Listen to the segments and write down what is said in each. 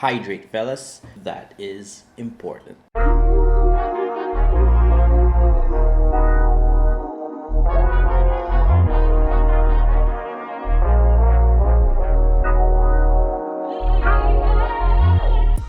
hydrate, fellas. That is important.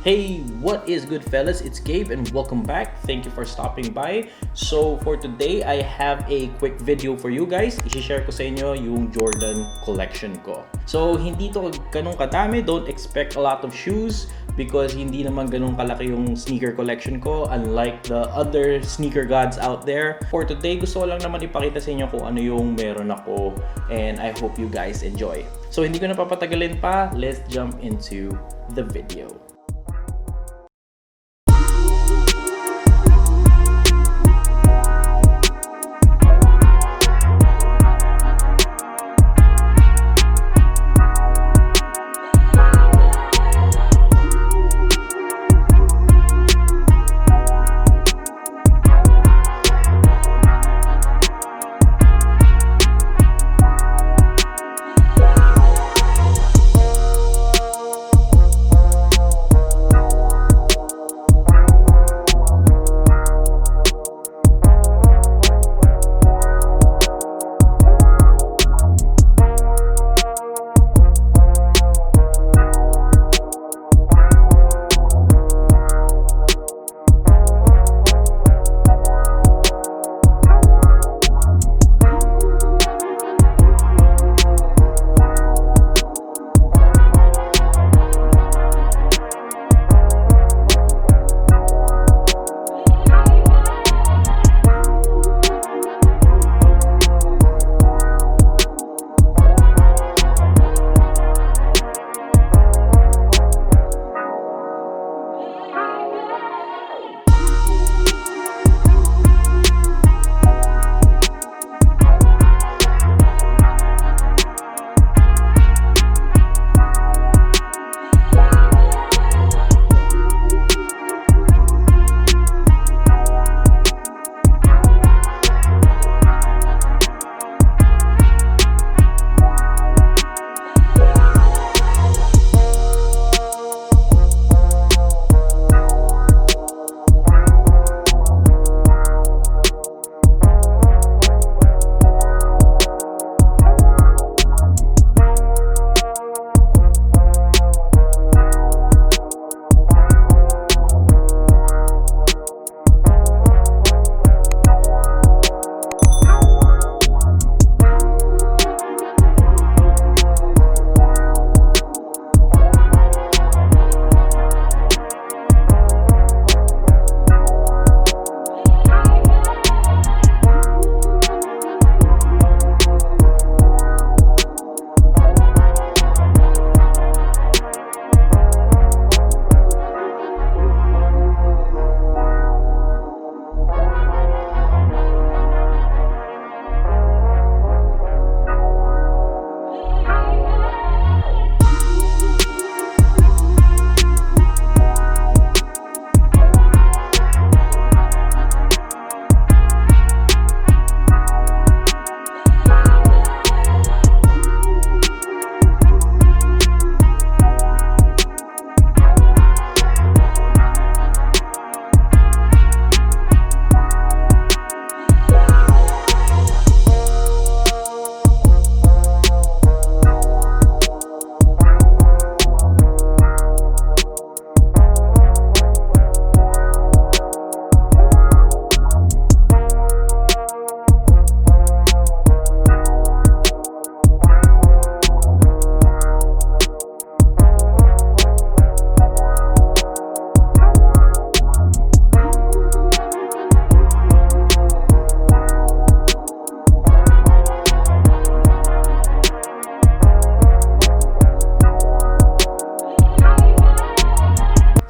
Hey, what is good, fellas? It's Gabe and welcome back. Thank you for stopping by. So for today, I have a quick video for you guys. I-share ko sa inyo yung Jordan collection ko. So hindi to ganun kadami. Don't expect a lot of shoes because hindi naman ganun kalaki yung sneaker collection ko, unlike the other sneaker gods out there. For today, gusto ko lang naman ipakita sa inyo kung ano yung meron ako, and I hope you guys enjoy. So hindi ko na papatagalin pa, let's jump into the video.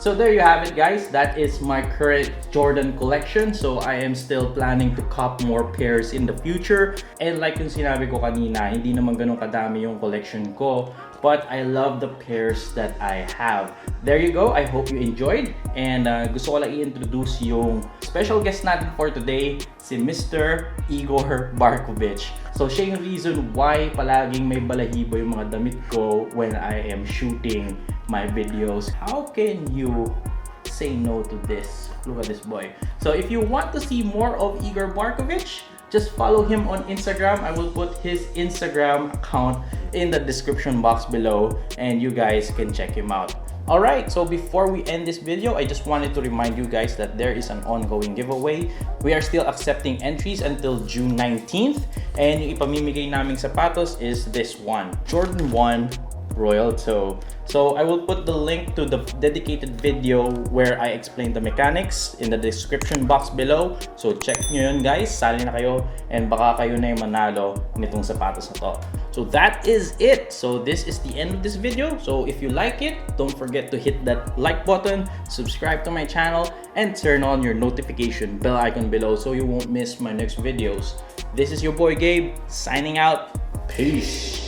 So there you have it, guys. That is my current Jordan collection. So I am still planning to cop more pairs in the future. And like yung sinabi ko kanina, hindi naman ganun kadami yung collection ko. But I love the pairs that I have. There you go. I hope you enjoyed. And gusto ko lang i-introduce yung special guest natin for today, si Mr. Igor Barkovich. So siya yung reason why palaging may balahibo yung mga damit ko when I am shooting my videos. How can you say no to this? Look at this boy. So if you want to see more of Igor Barkovich, just follow him on Instagram. I will put his Instagram account in the description box below and you guys can check him out. Alright, so before we end this video, I just wanted to remind you guys that there is an ongoing giveaway. We are still accepting entries until June 19th. And yung ipamimigay naming sapatos is this one, Jordan 1 Royal Toe. So I will put the link to the dedicated video where I explain the mechanics in the description box below. So check nyo yun guys, sali na kayo and baka kayo na yung manalo nitong sapatos na to. So that is it. So this is the end of this video. So if you like it, don't forget to hit that like button, subscribe to my channel, and turn on your notification bell icon below so you won't miss my next videos. This is your boy Gabe, signing out. Peace.